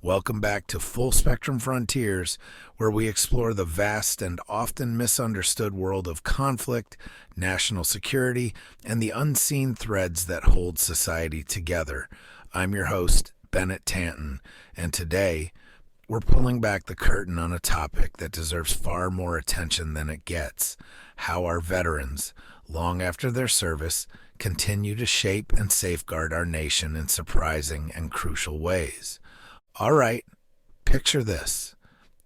Welcome back to Full Spectrum Frontiers, where we explore the vast and often misunderstood world of conflict, national security, and the unseen threads that hold society together. I'm your host, Bennett Tanton, and today we're pulling back the curtain on a topic that deserves far more attention than it gets: how our veterans, long after their service, continue to shape and safeguard our nation in surprising and crucial ways. All right, picture this: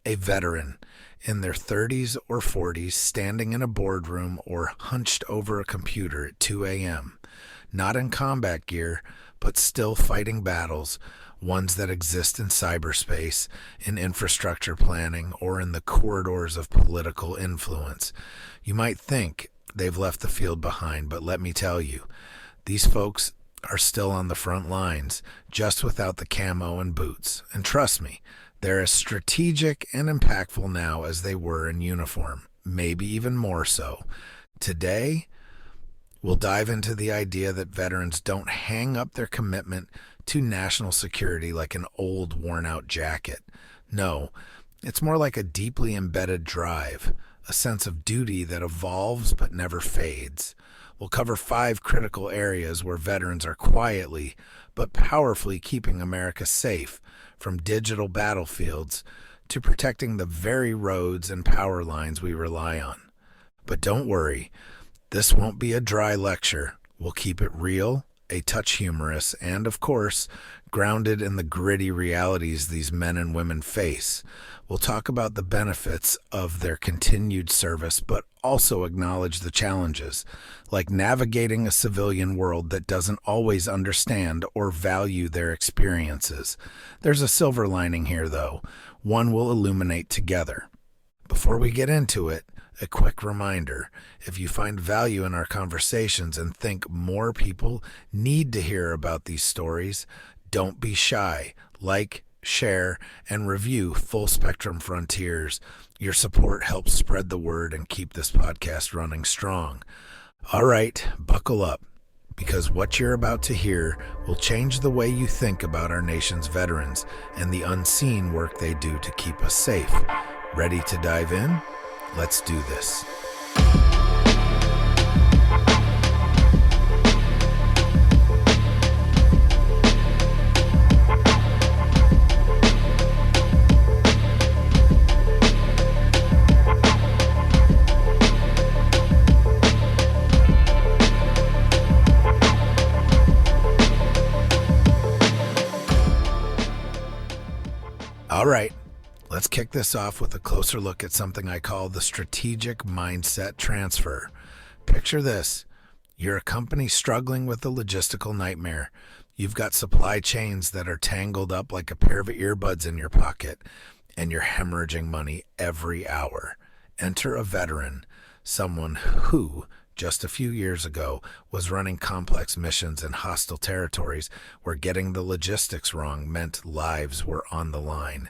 a veteran in their 30s or 40s standing in a boardroom or hunched over a computer at 2 a.m., not in combat gear, but still fighting battles, ones that exist in cyberspace, in infrastructure planning, or in the corridors of political influence. You might think they've left the field behind, but let me tell you, these folks are still on the front lines, just without the camo and boots. And trust me, they're as strategic and impactful now as they were in uniform, maybe even more so. Today, we'll dive into the idea that veterans don't hang up their commitment to national security like an old, worn-out jacket. No, it's more like a deeply embedded drive, a sense of duty that evolves but never fades. We'll cover 5 critical areas where veterans are quietly but powerfully keeping America safe, from digital battlefields to protecting the very roads and power lines we rely on. But don't worry, this won't be a dry lecture. We'll keep it real, a touch humorous, and of course, grounded in the gritty realities these men and women face. We'll talk about the benefits of their continued service, but also acknowledge the challenges, like navigating a civilian world that doesn't always understand or value their experiences. There's a silver lining here, though, one we'll illuminate together. Before we get into it, a quick reminder: if you find value in our conversations and think more people need to hear about these stories, don't be shy. Like, share, and review Full Spectrum Frontiers. Your support helps spread the word and keep this podcast running strong. All right, buckle up, because what you're about to hear will change the way you think about our nation's veterans and the unseen work they do to keep us safe. Ready to dive in? Let's do this. All right, let's kick this off with a closer look at something I call the strategic mindset transfer. Picture this: you're a company struggling with a logistical nightmare. You've got supply chains that are tangled up like a pair of earbuds in your pocket, and you're hemorrhaging money every hour. Enter a veteran, someone who, just a few years ago, was running complex missions in hostile territories where getting the logistics wrong meant lives were on the line.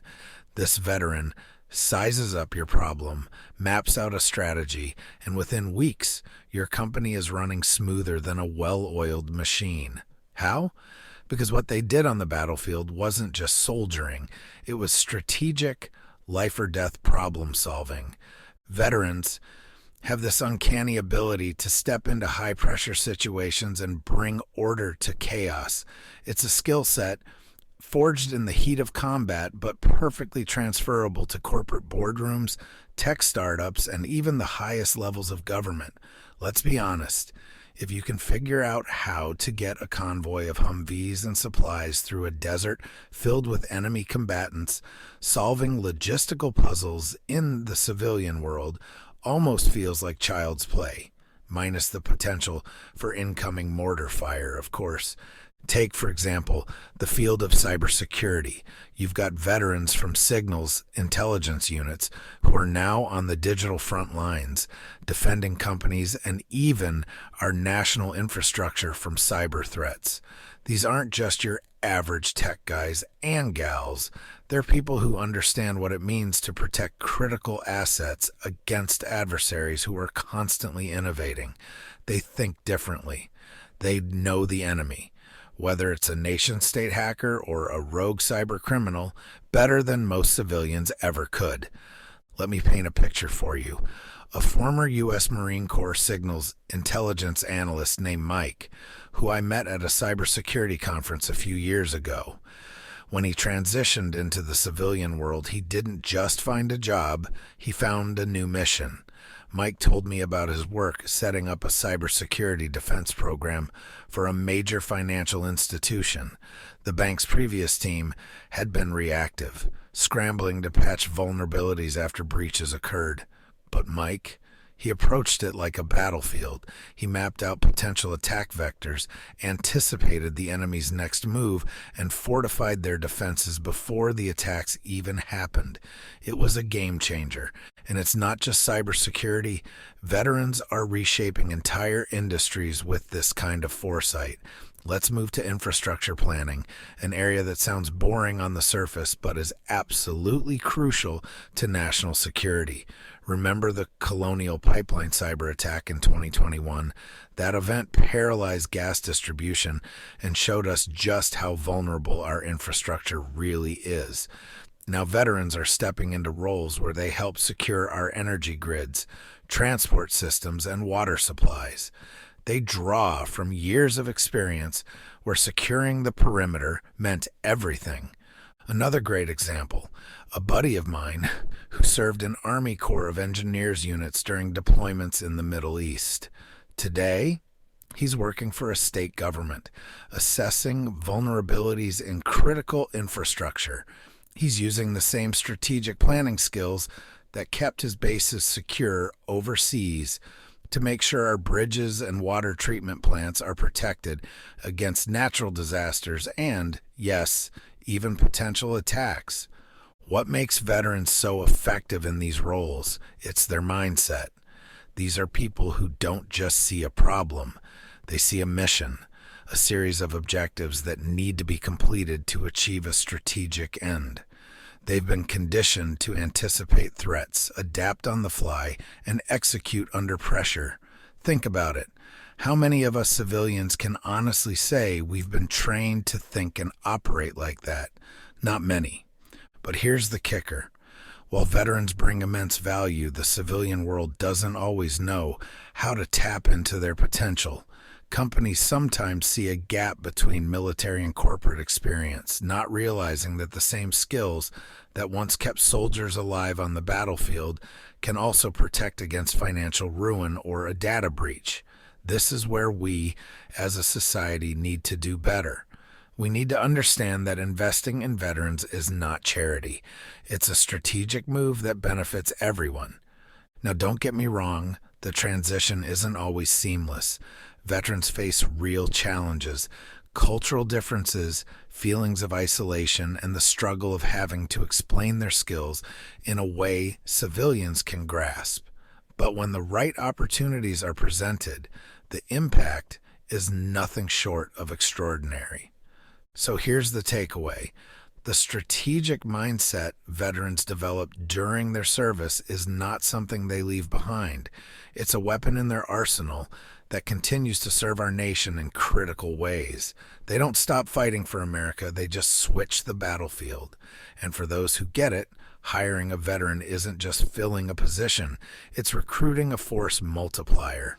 This veteran sizes up your problem, maps out a strategy, and within weeks, your company is running smoother than a well-oiled machine. How? Because what they did on the battlefield wasn't just soldiering. It was strategic, life-or-death problem-solving. Veterans have this uncanny ability to step into high-pressure situations and bring order to chaos. It's a skill set forged in the heat of combat, but perfectly transferable to corporate boardrooms, tech startups, and even the highest levels of government. Let's be honest, if you can figure out how to get a convoy of Humvees and supplies through a desert filled with enemy combatants, solving logistical puzzles in the civilian world almost feels like child's play, minus the potential for incoming mortar fire, of course. Take, for example, the field of cybersecurity. You've got veterans from signals intelligence units who are now on the digital front lines, defending companies and even our national infrastructure from cyber threats. These aren't just your average tech guys and gals. They're people who understand what it means to protect critical assets against adversaries who are constantly innovating. They think differently. They know the enemy. whether it's a nation-state hacker or a rogue cyber criminal, better than most civilians ever could. Let me paint a picture for you. A former U.S. Marine Corps signals intelligence analyst named Mike, who I met at a cybersecurity conference a few years ago. When he transitioned into the civilian world, he didn't just find a job, he found a new mission. Mike told me about his work setting up a cybersecurity defense program for a major financial institution. The bank's previous team had been reactive, scrambling to patch vulnerabilities after breaches occurred. But Mike, he approached it like a battlefield. He mapped out potential attack vectors, anticipated the enemy's next move, and fortified their defenses before the attacks even happened. It was a game changer. And it's not just cybersecurity. Veterans are reshaping entire industries with this kind of foresight. Let's move to infrastructure planning, an area that sounds boring on the surface but is absolutely crucial to national security. Remember the Colonial Pipeline cyber attack in 2021? That event paralyzed gas distribution and showed us just how vulnerable our infrastructure really is. Now veterans are stepping into roles where they help secure our energy grids, transport systems, and water supplies. They draw from years of experience where securing the perimeter meant everything. Another great example, a buddy of mine who served in Army Corps of Engineers units during deployments in the Middle East. Today, he's working for a state government, assessing vulnerabilities in critical infrastructure. He's using the same strategic planning skills that kept his bases secure overseas to make sure our bridges and water treatment plants are protected against natural disasters and, yes, even potential attacks. What makes veterans so effective in these roles? It's their mindset. These are people who don't just see a problem. They see a mission, a series of objectives that need to be completed to achieve a strategic end. They've been conditioned to anticipate threats, adapt on the fly, and execute under pressure. Think about it. How many of us civilians can honestly say we've been trained to think and operate like that? Not many. But here's the kicker. While veterans bring immense value, the civilian world doesn't always know how to tap into their potential. Companies sometimes see a gap between military and corporate experience, not realizing that the same skills that once kept soldiers alive on the battlefield can also protect against financial ruin or a data breach. This is where we, as a society, need to do better. We need to understand that investing in veterans is not charity. It's a strategic move that benefits everyone. Now, don't get me wrong, the transition isn't always seamless. Veterans face real challenges, cultural differences, feelings of isolation, and the struggle of having to explain their skills in a way civilians can grasp. But when the right opportunities are presented, the impact is nothing short of extraordinary. So here's the takeaway. The strategic mindset veterans develop during their service is not something they leave behind. It's a weapon in their arsenal that continues to serve our nation in critical ways. They don't stop fighting for America, they just switch the battlefield. And for those who get it, hiring a veteran isn't just filling a position, it's recruiting a force multiplier.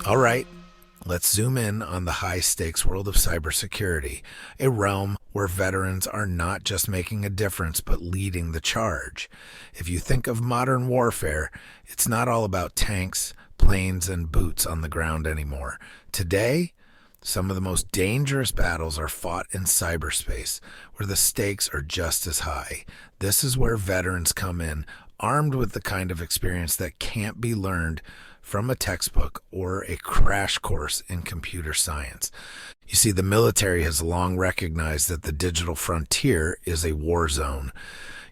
All right, let's zoom in on the high-stakes world of cybersecurity, a realm where veterans are not just making a difference but leading the charge. If you think of modern warfare, it's not all about tanks, planes, and boots on the ground anymore. Today, some of the most dangerous battles are fought in cyberspace, where the stakes are just as high. This is where veterans come in, armed with the kind of experience that can't be learned from a textbook or a crash course in computer science. You see, the military has long recognized that the digital frontier is a war zone.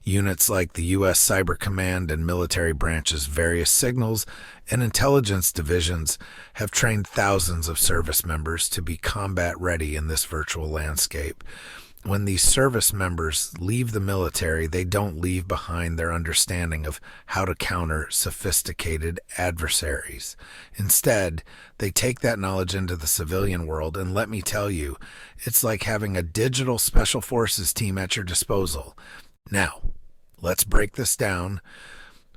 Units like the U.S. Cyber Command and military branches' various signals and intelligence divisions have trained thousands of service members to be combat ready in this virtual landscape. When these service members leave the military, they don't leave behind their understanding of how to counter sophisticated adversaries. Instead, they take that knowledge into the civilian world, and let me tell you, it's like having a digital special forces team at your disposal. Now, let's break this down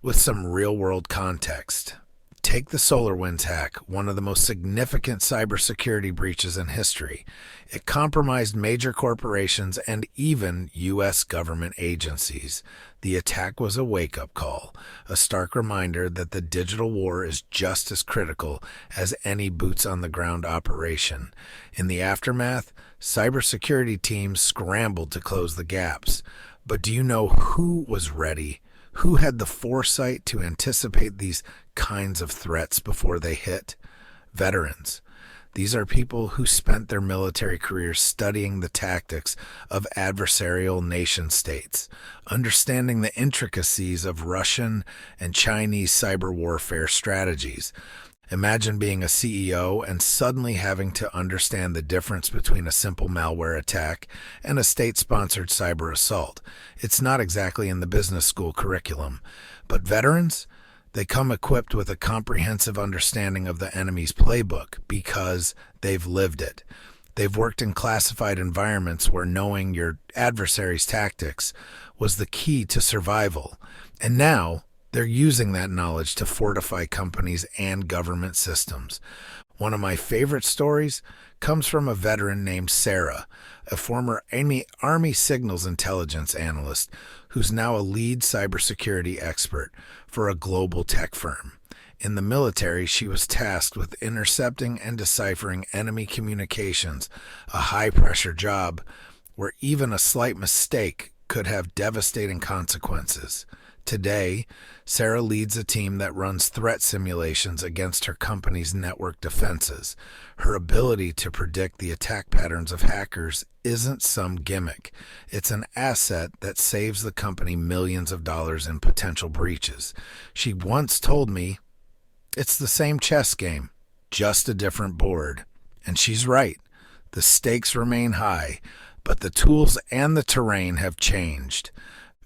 with some real-world context. Take the SolarWinds hack, one of the most significant cybersecurity breaches in history. It compromised major corporations and even U.S. government agencies. The attack was a wake-up call, a stark reminder that the digital war is just as critical as any boots-on-the-ground operation. In the aftermath, cybersecurity teams scrambled to close the gaps. But do you know who was ready? Who had the foresight to anticipate these kinds of threats before they hit? Veterans. These are people who spent their military careers studying the tactics of adversarial nation states, understanding the intricacies of Russian and Chinese cyber warfare strategies. Imagine being a CEO and suddenly having to understand the difference between a simple malware attack and a state-sponsored cyber assault. It's not exactly in the business school curriculum. But veterans, they come equipped with a comprehensive understanding of the enemy's playbook because they've lived it. They've worked in classified environments where knowing your adversary's tactics was the key to survival. And now, they're using that knowledge to fortify companies and government systems. One of my favorite stories comes from a veteran named Sarah, a former Army Signals Intelligence analyst who's now a lead cybersecurity expert for a global tech firm. In the military, she was tasked with intercepting and deciphering enemy communications, a high-pressure job where even a slight mistake could have devastating consequences. Today, Sarah leads a team that runs threat simulations against her company's network defenses. Her ability to predict the attack patterns of hackers isn't some gimmick. It's an asset that saves the company millions of dollars in potential breaches. She once told me, "It's the same chess game, just a different board." And she's right. The stakes remain high, but the tools and the terrain have changed.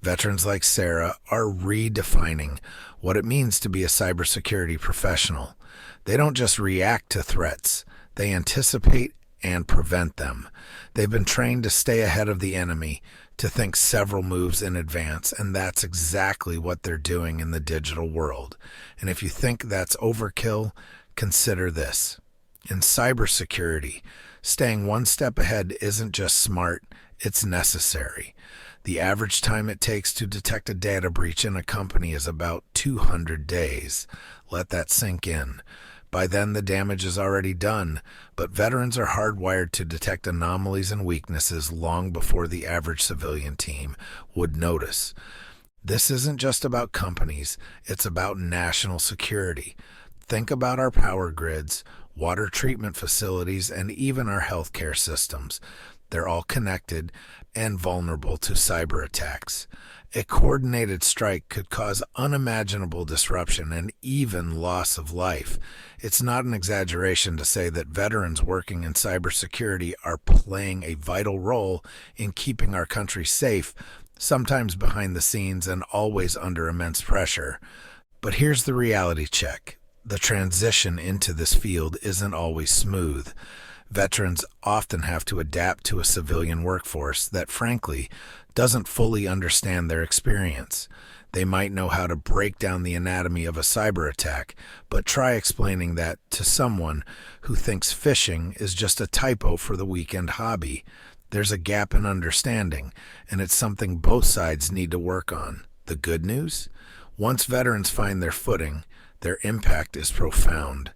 Veterans like Sarah are redefining what it means to be a cybersecurity professional. They don't just react to threats, they anticipate and prevent them. They've been trained to stay ahead of the enemy, to think several moves in advance, and that's exactly what they're doing in the digital world. And if you think that's overkill, consider this. In cybersecurity, staying one step ahead isn't just smart, it's necessary. The average time it takes to detect a data breach in a company is about 200 days. Let that sink in. By then, the damage is already done, but veterans are hardwired to detect anomalies and weaknesses long before the average civilian team would notice. This isn't just about companies, it's about national security. Think about our power grids, water treatment facilities, and even our healthcare systems. They're all connected and vulnerable to cyber attacks. A coordinated strike could cause unimaginable disruption and even loss of life. It's not an exaggeration to say that veterans working in cybersecurity are playing a vital role in keeping our country safe, sometimes behind the scenes and always under immense pressure. But here's the reality check. The transition into this field isn't always smooth. Veterans often have to adapt to a civilian workforce that, frankly, doesn't fully understand their experience. They might know how to break down the anatomy of a cyber attack, but try explaining that to someone who thinks phishing is just a typo for the weekend hobby. There's a gap in understanding, and it's something both sides need to work on. The good news? Once veterans find their footing, their impact is profound.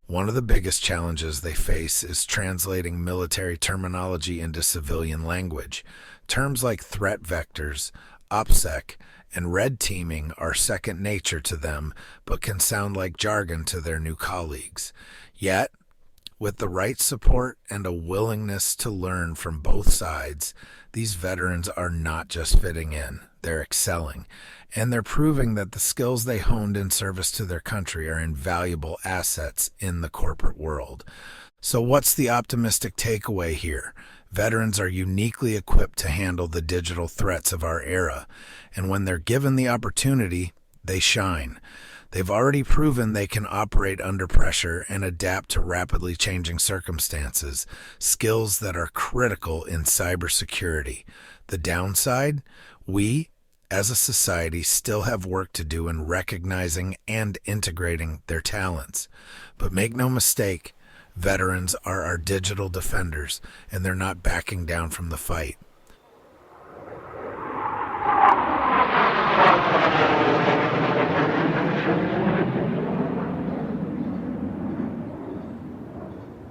One of the biggest challenges they face is translating military terminology into civilian language. Terms like threat vectors, OPSEC, and red teaming are second nature to them, but can sound like jargon to their new colleagues. Yet, with the right support and a willingness to learn from both sides, these veterans are not just fitting in. they're excelling, and they're proving that the skills they honed in service to their country are invaluable assets in the corporate world. So what's the optimistic takeaway here? Veterans are uniquely equipped to handle the digital threats of our era, and when they're given the opportunity, they shine. They've already proven they can operate under pressure and adapt to rapidly changing circumstances, skills that are critical in cybersecurity. The downside? We, as a society, still have work to do in recognizing and integrating their talents. But make no mistake, veterans are our digital defenders, and they're not backing down from the fight.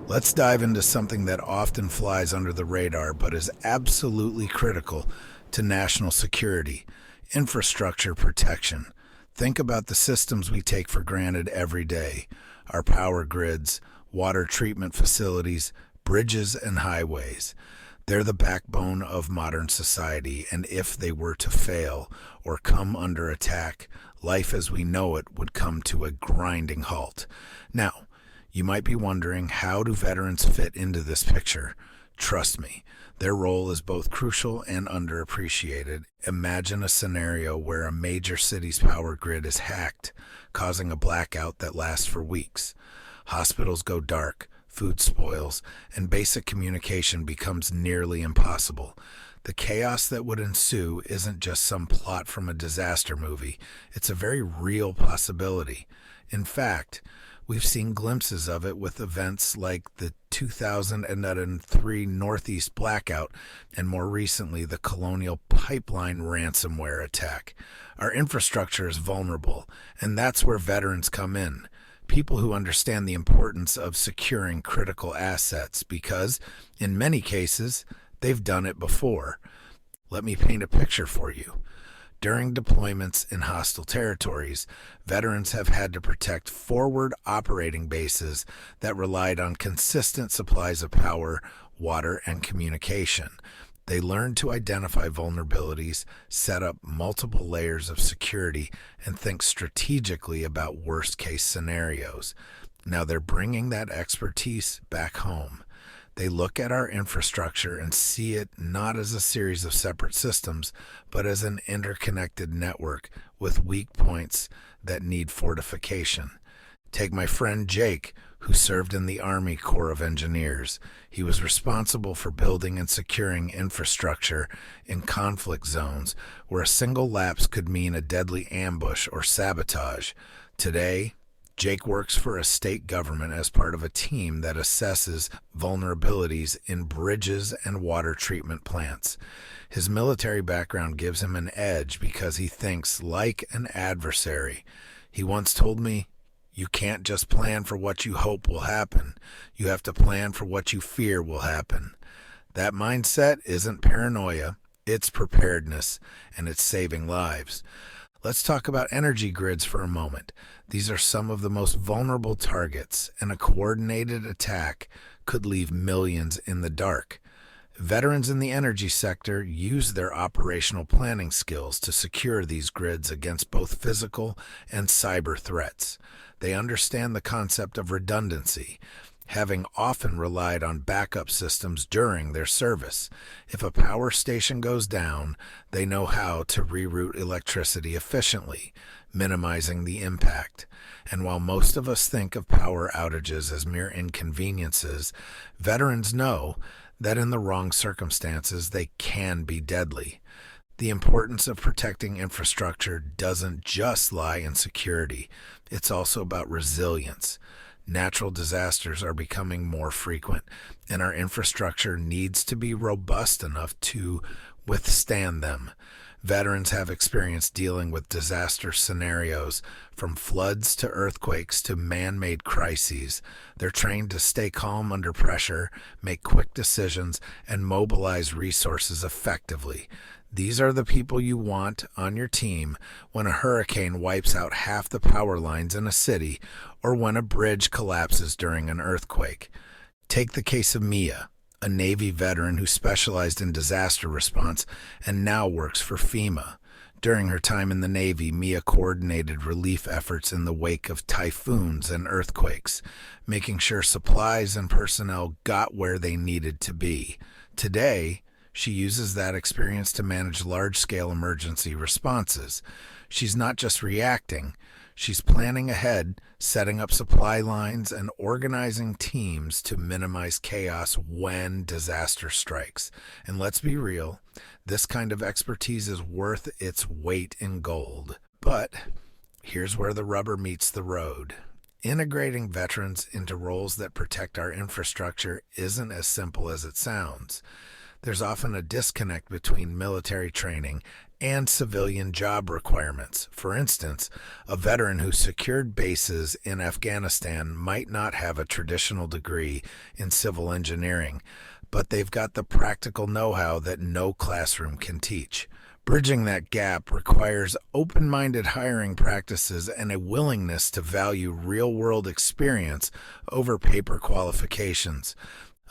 Let's dive into something that often flies under the radar but is absolutely critical to national security: infrastructure protection. Think about the systems we take for granted every day: our power grids, water treatment facilities, bridges, and highways. They're the backbone of modern society, and if they were to fail or come under attack, life as we know it would come to a grinding halt. Now, you might be wondering, how do veterans fit into this picture? Trust me, their role is both crucial and underappreciated. Imagine a scenario where a major city's power grid is hacked, causing a blackout that lasts for weeks. Hospitals go dark, food spoils, and basic communication becomes nearly impossible. The chaos that would ensue isn't just some plot from a disaster movie. It's a very real possibility. In fact, we've seen glimpses of it with events like the 2003 Northeast blackout and more recently the Colonial Pipeline ransomware attack. Our infrastructure is vulnerable, and that's where veterans come in. People who understand the importance of securing critical assets because, in many cases, they've done it before. Let me paint a picture for you. During deployments in hostile territories, veterans have had to protect forward operating bases that relied on consistent supplies of power, water, and communication. They learned to identify vulnerabilities, set up multiple layers of security, and think strategically about worst-case scenarios. Now they're bringing that expertise back home. They look at our infrastructure and see it not as a series of separate systems, but as an interconnected network with weak points that need fortification. Take my friend Jake, who served in the Army Corps of Engineers. He was responsible for building and securing infrastructure in conflict zones where a single lapse could mean a deadly ambush or sabotage. Today, Jake works for a state government as part of a team that assesses vulnerabilities in bridges and water treatment plants. His military background gives him an edge because he thinks like an adversary. He once told me, "You can't just plan for what you hope will happen. You have to plan for what you fear will happen." That mindset isn't paranoia, it's preparedness, and it's saving lives. Let's talk about energy grids for a moment. These are some of the most vulnerable targets, and a coordinated attack could leave millions in the dark. Veterans in the energy sector use their operational planning skills to secure these grids against both physical and cyber threats. They understand the concept of redundancy, having often relied on backup systems during their service. If a power station goes down, they know how to reroute electricity efficiently, minimizing the impact. And while most of us think of power outages as mere inconveniences, veterans know that in the wrong circumstances they can be deadly. The importance of protecting infrastructure doesn't just lie in security, it's also about resilience. Natural disasters are becoming more frequent, and our infrastructure needs to be robust enough to withstand them. Veterans have experience dealing with disaster scenarios, from floods to earthquakes to man-made crises. They're trained to stay calm under pressure, make quick decisions, and mobilize resources effectively. These are the people you want on your team when a hurricane wipes out half the power lines in a city or when a bridge collapses during an earthquake. Take the case of Mia, a Navy veteran who specialized in disaster response and now works for FEMA. During her time in the Navy, Mia coordinated relief efforts in the wake of typhoons and earthquakes, making sure supplies and personnel got where they needed to be. Today, she uses that experience to manage large-scale emergency responses. She's not just reacting, she's planning ahead, setting up supply lines, and organizing teams to minimize chaos when disaster strikes. And let's be real, this kind of expertise is worth its weight in gold. But here's where the rubber meets the road. Integrating veterans into roles that protect our infrastructure isn't as simple as it sounds. There's often a disconnect between military training and civilian job requirements. For instance, a veteran who secured bases in Afghanistan might not have a traditional degree in civil engineering, but they've got the practical know-how that no classroom can teach. Bridging that gap requires open-minded hiring practices and a willingness to value real-world experience over paper qualifications.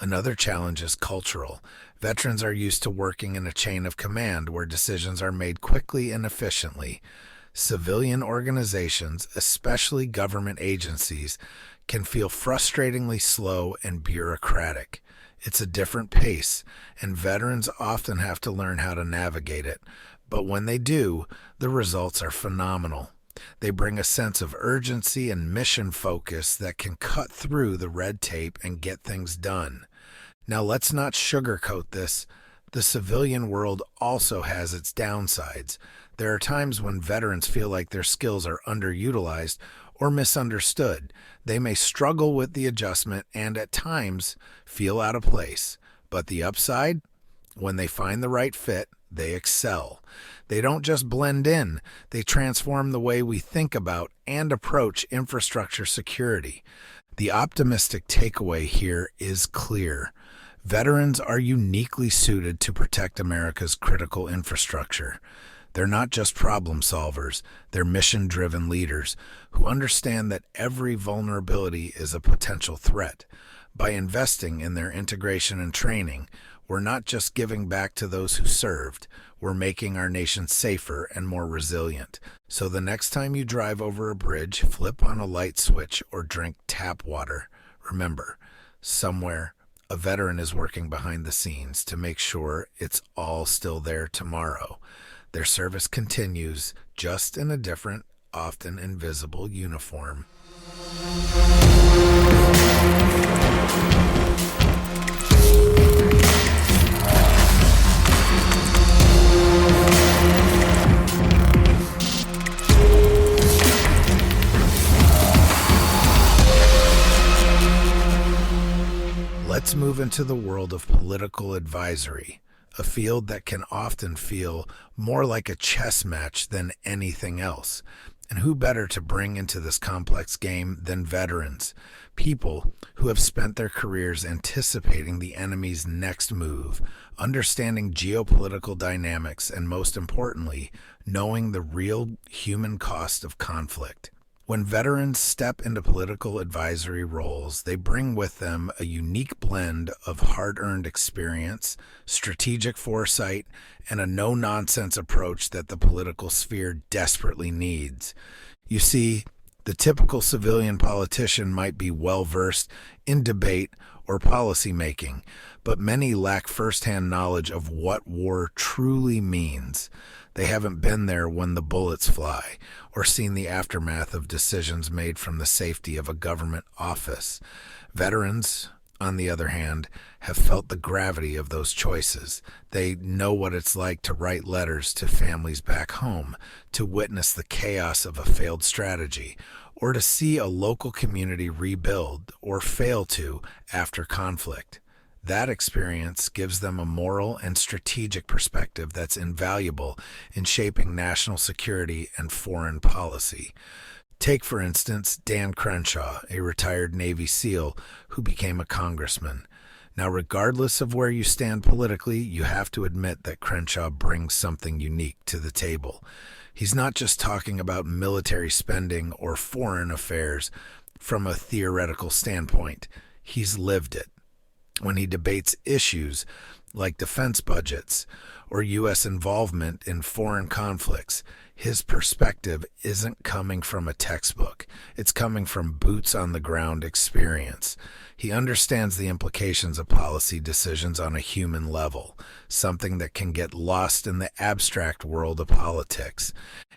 Another challenge is cultural. Veterans are used to working in a chain of command where decisions are made quickly and efficiently. Civilian organizations, especially government agencies, can feel frustratingly slow and bureaucratic. It's a different pace, and veterans often have to learn how to navigate it. But when they do, the results are phenomenal. They bring a sense of urgency and mission focus that can cut through the red tape and get things done. Now, let's not sugarcoat this. The civilian world also has its downsides. There are times when veterans feel like their skills are underutilized or misunderstood. They may struggle with the adjustment and at times feel out of place. But the upside? When they find the right fit, they excel. They don't just blend in, they transform the way we think about and approach infrastructure security. The optimistic takeaway here is clear. Veterans are uniquely suited to protect America's critical infrastructure. They're not just problem solvers, they're mission-driven leaders who understand that every vulnerability is a potential threat. By investing in their integration and training, we're not just giving back to those who served, we're making our nation safer and more resilient. So the next time you drive over a bridge, flip on a light switch, or drink tap water, remember, somewhere a veteran is working behind the scenes to make sure it's all still there tomorrow. Their service continues, just in a different, often invisible uniform. Let's move into the world of political advisory, a field that can often feel more like a chess match than anything else. And who better to bring into this complex game than veterans, people who have spent their careers anticipating the enemy's next move, understanding geopolitical dynamics, and most importantly, knowing the real human cost of conflict. When veterans step into political advisory roles, they bring with them a unique blend of hard-earned experience, strategic foresight, and a no-nonsense approach that the political sphere desperately needs. You see, the typical civilian politician might be well-versed in debate or policy-making, but many lack first-hand knowledge of what war truly means. They haven't been there when the bullets fly, or seen the aftermath of decisions made from the safety of a government office. Veterans, on the other hand, have felt the gravity of those choices. They know what it's like to write letters to families back home, to witness the chaos of a failed strategy, or to see a local community rebuild or fail to after conflict. That experience gives them a moral and strategic perspective that's invaluable in shaping national security and foreign policy. Take, for instance, Dan Crenshaw, a retired Navy SEAL who became a congressman. Now, regardless of where you stand politically, you have to admit that Crenshaw brings something unique to the table. He's not just talking about military spending or foreign affairs from a theoretical standpoint. He's lived it. When he debates issues, like defense budgets or U.S. involvement in foreign conflicts. His perspective isn't coming from a textbook. It's coming from boots on the ground experience. He understands the implications of policy decisions on a human level, something that can get lost in the abstract world of politics.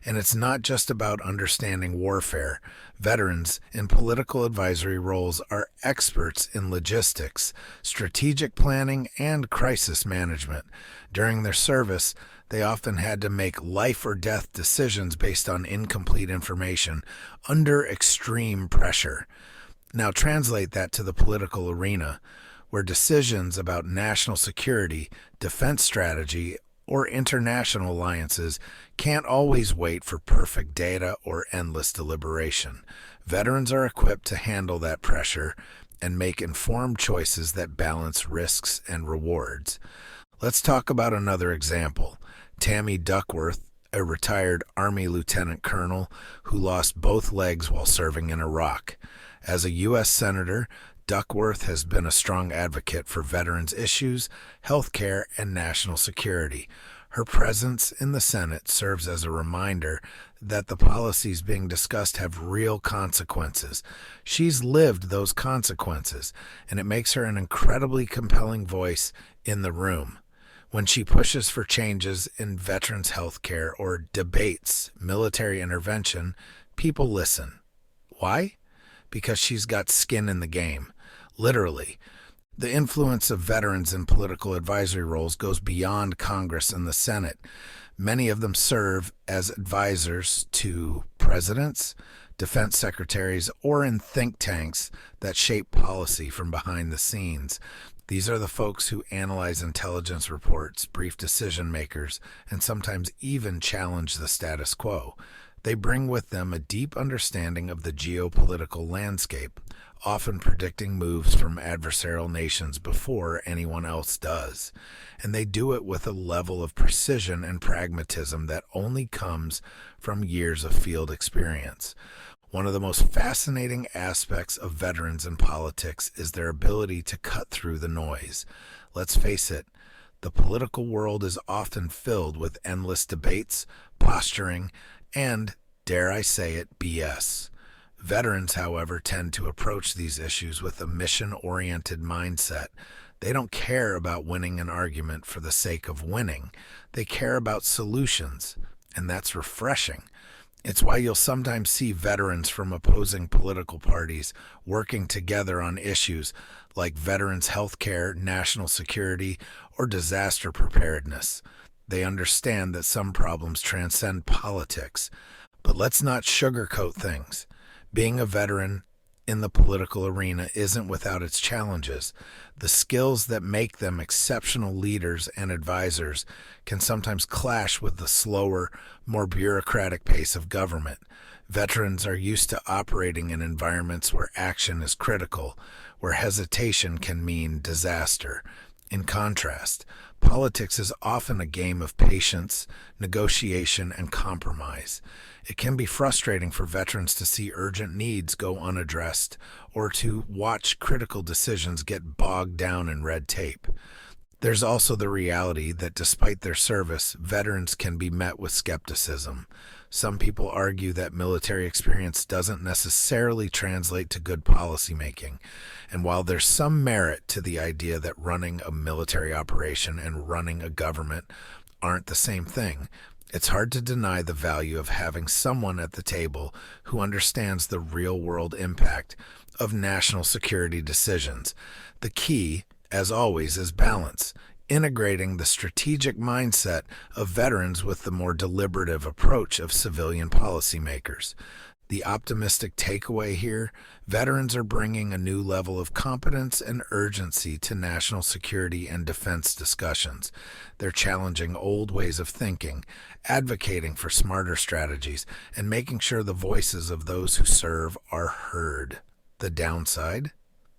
And it's not just about understanding warfare. Veterans in political advisory roles are experts in logistics, strategic planning, and crisis management. During their service, they often had to make life or death decisions based on incomplete information under extreme pressure. Now translate that to the political arena, where decisions about national security, defense strategy, or international alliances can't always wait for perfect data or endless deliberation. Veterans are equipped to handle that pressure and make informed choices that balance risks and rewards. Let's talk about another example. Tammy Duckworth, a retired Army lieutenant colonel who lost both legs while serving in Iraq. As a U.S. Senator, Duckworth has been a strong advocate for veterans' issues, health care, and national security. Her presence in the Senate serves as a reminder that the policies being discussed have real consequences. She's lived those consequences, and it makes her an incredibly compelling voice in the room. When she pushes for changes in veterans' health care or debates military intervention, people listen. Why? Because she's got skin in the game. Literally. The influence of veterans in political advisory roles goes beyond Congress and the Senate. Many of them serve as advisors to presidents, defense secretaries, or in think tanks that shape policy from behind the scenes. These are the folks who analyze intelligence reports, brief decision makers, and sometimes even challenge the status quo. They bring with them a deep understanding of the geopolitical landscape, often predicting moves from adversarial nations before anyone else does. And they do it with a level of precision and pragmatism that only comes from years of field experience. One of the most fascinating aspects of veterans in politics is their ability to cut through the noise. Let's face it, the political world is often filled with endless debates, posturing, and, dare I say it, BS. Veterans, however, tend to approach these issues with a mission-oriented mindset. They don't care about winning an argument for the sake of winning. They care about solutions, and that's refreshing. It's why you'll sometimes see veterans from opposing political parties working together on issues like veterans' health care, national security, or disaster preparedness. They understand that some problems transcend politics. But let's not sugarcoat things. Being a veteran in the political arena isn't without its challenges. The skills that make them exceptional leaders and advisors can sometimes clash with the slower, more bureaucratic pace of government. Veterans are used to operating in environments where action is critical, where hesitation can mean disaster. In contrast, politics is often a game of patience, negotiation, and compromise. It can be frustrating for veterans to see urgent needs go unaddressed or to watch critical decisions get bogged down in red tape. There's also the reality that despite their service, veterans can be met with skepticism. Some people argue that military experience doesn't necessarily translate to good policymaking. And while there's some merit to the idea that running a military operation and running a government aren't the same thing, it's hard to deny the value of having someone at the table who understands the real-world impact of national security decisions. The key, as always, is balance, integrating the strategic mindset of veterans with the more deliberative approach of civilian policymakers. The optimistic takeaway here, veterans are bringing a new level of competence and urgency to national security and defense discussions. They're challenging old ways of thinking, advocating for smarter strategies, and making sure the voices of those who serve are heard. The downside?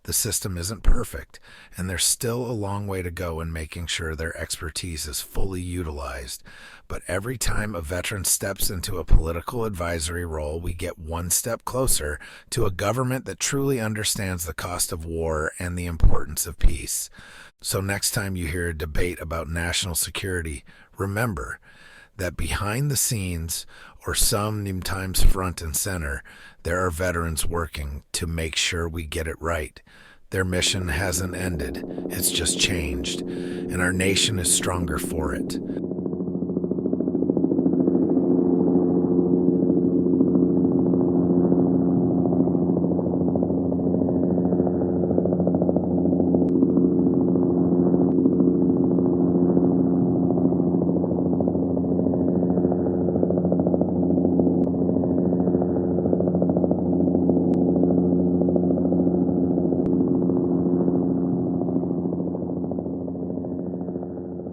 The system isn't perfect, and there's still a long way to go in making sure their expertise is fully utilized. But every time a veteran steps into a political advisory role, we get one step closer to a government that truly understands the cost of war and the importance of peace. So next time you hear a debate about national security, remember that behind the scenes, or sometimes front and center, there are veterans working to make sure we get it right. Their mission hasn't ended, it's just changed, and our nation is stronger for it.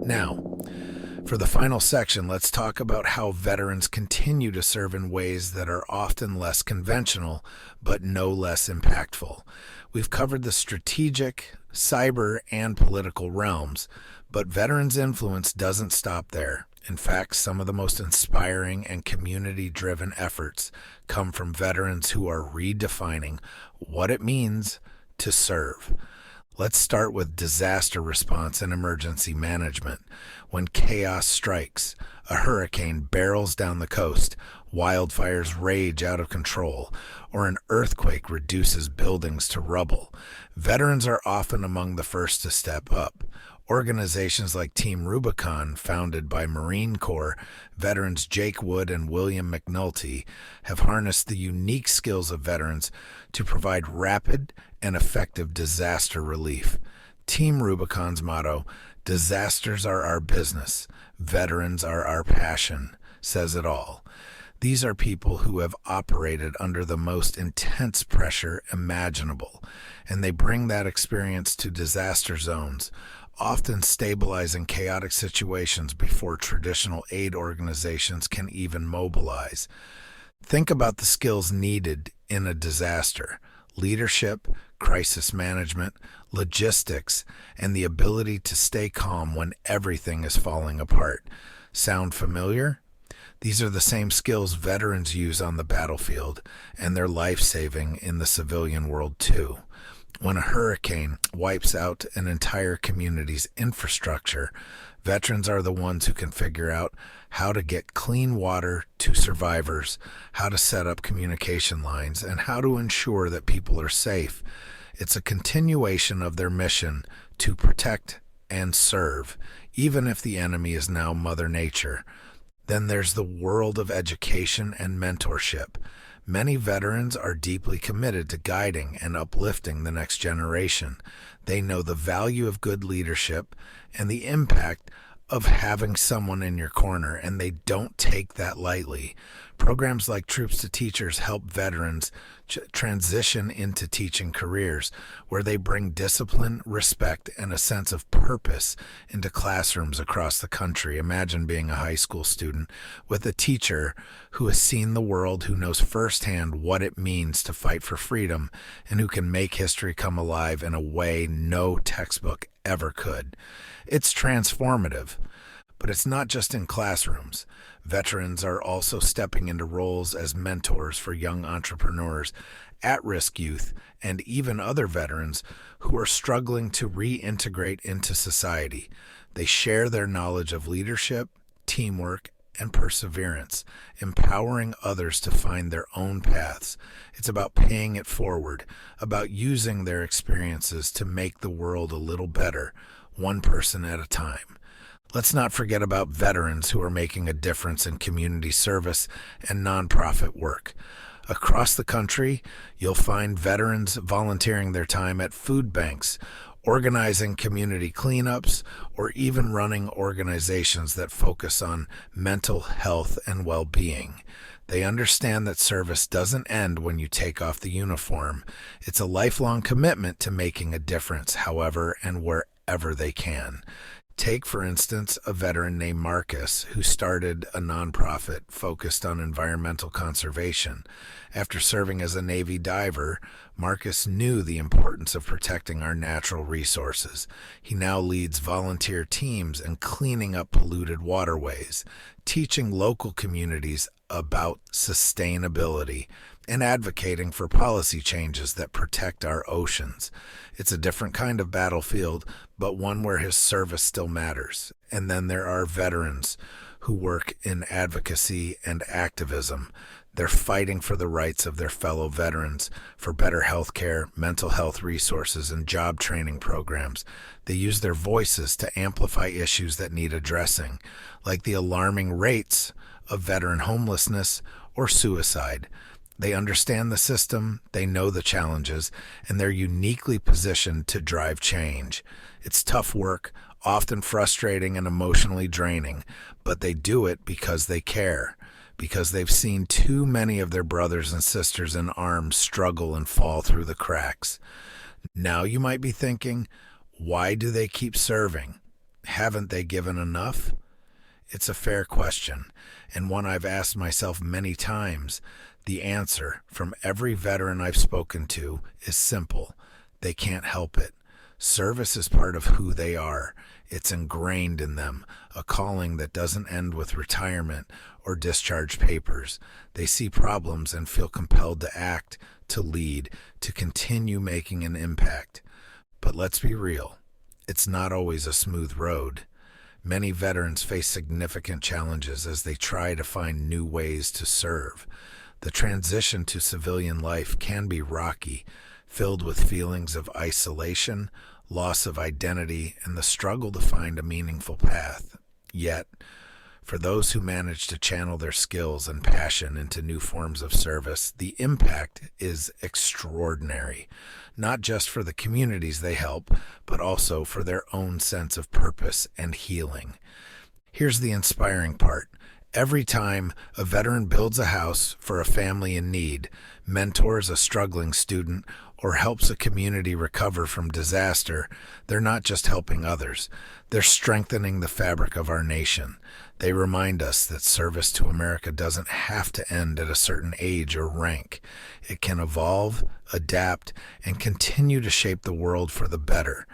Now, for the final section, let's talk about how veterans continue to serve in ways that are often less conventional, but no less impactful. We've covered the strategic, cyber, and political realms, but veterans' influence doesn't stop there. In fact, some of the most inspiring and community-driven efforts come from veterans who are redefining what it means to serve. Let's start with disaster response and emergency management. When chaos strikes, a hurricane barrels down the coast, wildfires rage out of control, or an earthquake reduces buildings to rubble, veterans are often among the first to step up. Organizations like Team Rubicon, founded by Marine Corps veterans Jake Wood and William McNulty, have harnessed the unique skills of veterans to provide rapid and effective disaster relief. Team Rubicon's motto, "Disasters are our business, veterans are our passion," says it all. These are people who have operated under the most intense pressure imaginable, and they bring that experience to disaster zones, often stabilizing chaotic situations before traditional aid organizations can even mobilize. Think about the skills needed in a disaster: leadership, crisis management, logistics, and the ability to stay calm when everything is falling apart. Sound familiar? These are the same skills veterans use on the battlefield, and they're life-saving in the civilian world too. When a hurricane wipes out an entire community's infrastructure, veterans are the ones who can figure out how to get clean water to survivors, how to set up communication lines, and how to ensure that people are safe. It's a continuation of their mission to protect and serve, even if the enemy is now Mother Nature. Then there's the world of education and mentorship. Many veterans are deeply committed to guiding and uplifting the next generation. They know the value of good leadership and the impact of having someone in your corner, and they don't take that lightly. Programs like Troops to Teachers help veterans transition into teaching careers, where they bring discipline, respect, and a sense of purpose into classrooms across the country. Imagine being a high school student with a teacher who has seen the world, who knows firsthand what it means to fight for freedom, and who can make history come alive in a way no textbook ever could. It's transformative. But it's not just in classrooms. Veterans are also stepping into roles as mentors for young entrepreneurs, at-risk youth, and even other veterans who are struggling to reintegrate into society. They share their knowledge of leadership, teamwork, and perseverance, empowering others to find their own paths. It's about paying it forward, about using their experiences to make the world a little better, one person at a time. Let's not forget about veterans who are making a difference in community service and nonprofit work. Across the country, you'll find veterans volunteering their time at food banks, organizing community cleanups, or even running organizations that focus on mental health and well-being. They understand that service doesn't end when you take off the uniform. It's a lifelong commitment to making a difference, however and wherever they can. Take, for instance, a veteran named Marcus, who started a nonprofit focused on environmental conservation. After serving as a Navy diver, Marcus knew the importance of protecting our natural resources. He now leads volunteer teams in cleaning up polluted waterways, teaching local communities about sustainability, and advocating for policy changes that protect our oceans. It's a different kind of battlefield, but one where his service still matters. And then there are veterans who work in advocacy and activism. They're fighting for the rights of their fellow veterans, for better health care, mental health resources, and job training programs. They use their voices to amplify issues that need addressing, like the alarming rates of veteran homelessness or suicide. They understand the system, they know the challenges, and they're uniquely positioned to drive change. It's tough work, often frustrating and emotionally draining, but they do it because they care, because they've seen too many of their brothers and sisters in arms struggle and fall through the cracks. Now you might be thinking, why do they keep serving? Haven't they given enough? It's a fair question, and one I've asked myself many times. The answer from every veteran I've spoken to is simple. They can't help it. Service is part of who they are. It's ingrained in them, a calling that doesn't end with retirement or discharge papers. They see problems and feel compelled to act, to lead, to continue making an impact. But let's be real, it's not always a smooth road. Many veterans face significant challenges as they try to find new ways to serve. The transition to civilian life can be rocky, filled with feelings of isolation, loss of identity, and the struggle to find a meaningful path. Yet, for those who manage to channel their skills and passion into new forms of service, the impact is extraordinary, not just for the communities they help, but also for their own sense of purpose and healing. Here's the inspiring part. Every time a veteran builds a house for a family in need, mentors a struggling student, or helps a community recover from disaster, they're not just helping others. They're strengthening the fabric of our nation. They remind us that service to America doesn't have to end at a certain age or rank. It can evolve, adapt, and continue to shape the world for the better.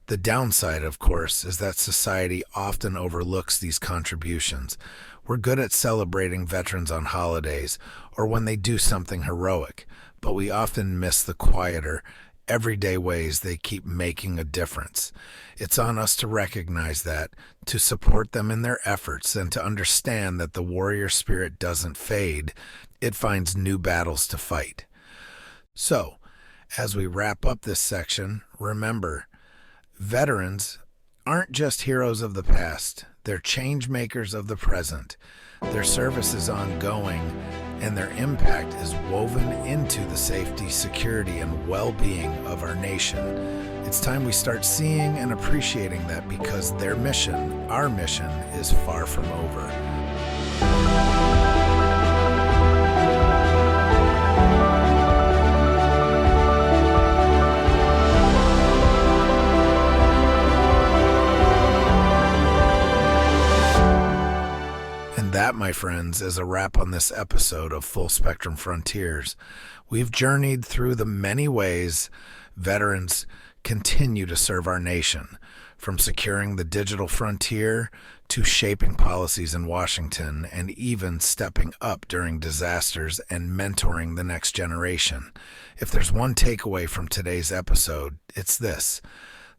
The downside, of course, is that society often overlooks these contributions. We're good at celebrating veterans on holidays or when they do something heroic, but we often miss the quieter, everyday ways they keep making a difference. It's on us to recognize that, to support them in their efforts, and to understand that the warrior spirit doesn't fade. It finds new battles to fight. So, as we wrap up this section, remember, veterans aren't just heroes of the past. They're change makers of the present. Their service is ongoing, and their impact is woven into the safety, security, and well-being of our nation. It's time we start seeing and appreciating that, because their mission, our mission, is far from over. That, my friends, is a wrap on this episode of Full Spectrum Frontiers. We've journeyed through the many ways veterans continue to serve our nation, from securing the digital frontier to shaping policies in Washington, and even stepping up during disasters and mentoring the next generation. If there's one takeaway from today's episode, it's this.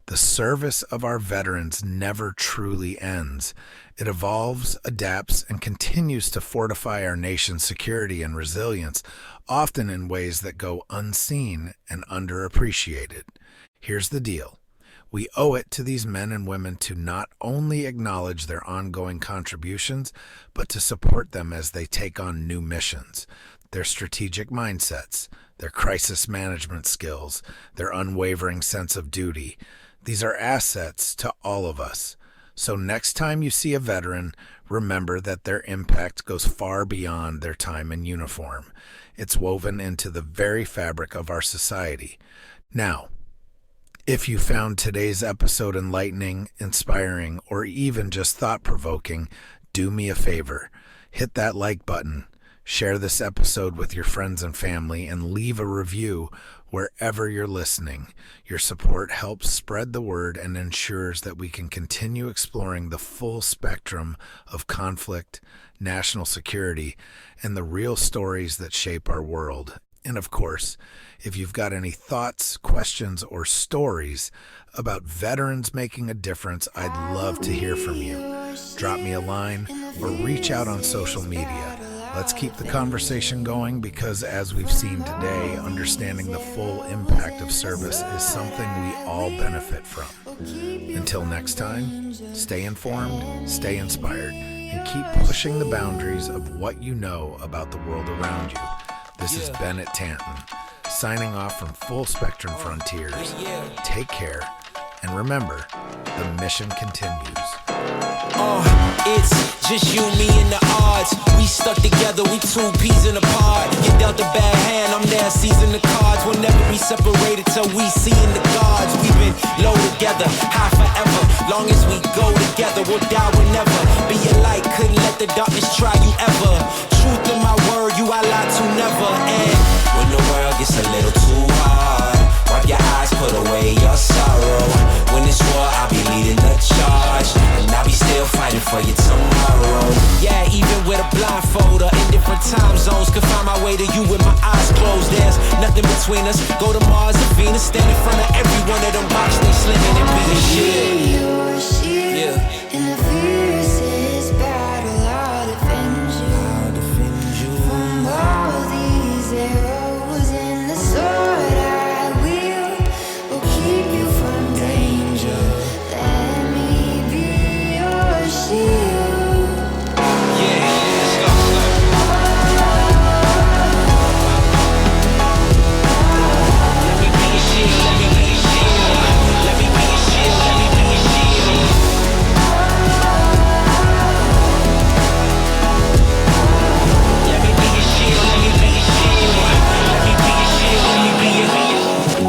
The service of our veterans never truly ends. It evolves, adapts, and continues to fortify our nation's security and resilience, often in ways that go unseen and underappreciated. Here's the deal. We owe it to these men and women to not only acknowledge their ongoing contributions, but to support them as they take on new missions. Their strategic mindsets, their crisis management skills, their unwavering sense of duty. These are assets to all of us. So next time you see a veteran, remember that their impact goes far beyond their time in uniform. It's woven into the very fabric of our society. Now, if you found today's episode enlightening, inspiring, or even just thought-provoking, do me a favor. Hit that like button. Share this episode with your friends and family and leave a review wherever you're listening. Your support helps spread the word and ensures that we can continue exploring the full spectrum of conflict, national security, and the real stories that shape our world. And of course, if you've got any thoughts, questions, or stories about veterans making a difference, I'd love to hear from you. Drop me a line or reach out on social media. Let's keep the conversation going because, as we've seen today, understanding the full impact of service is something we all benefit from. Until next time, stay informed, stay inspired, and keep pushing the boundaries of what you know about the world around you. This is Bennett Tanton, signing off from Full Spectrum Frontiers. Take care, and remember, the mission continues. It's just you, me, and the odds. We stuck together, we two peas in a pod. You dealt a bad hand, I'm there seizing the cards. We'll never be separated till we see in the gods. We've been low together, high forever. Long as we go together, we'll die whenever. Be a light, couldn't let the darkness try you ever. Truth in my word, you I lie to never. And when the world gets a little too hard, wipe your eyes, put away your sorrow. When it's war, I'll be leading the charge, and I'll be still fighting for you tomorrow. Yeah, even with a blindfold or in different time zones, could find my way to you with my eyes closed. There's nothing between us. Go to Mars or Venus, stand in front of every one of them rocks, they slinging and beating shit. Your shield, Yeah. in the fiercest battle, I'll defend you from all these arrows, and the sword I will keep you from danger. Let me be your shield. Yeah, let's go. Let me be your shield, let me be your shield. Let me be your shield, let me be your shield. Let me be your shield, let me be your shield. Let me be your shield, let me be your shield.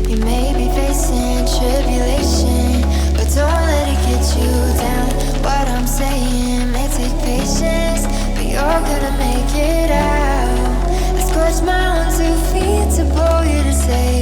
You may be facing tribulation, but don't let it get you down. What I'm saying may take patience, but you're gonna make it out. I scorched my own 2 feet to pull you to say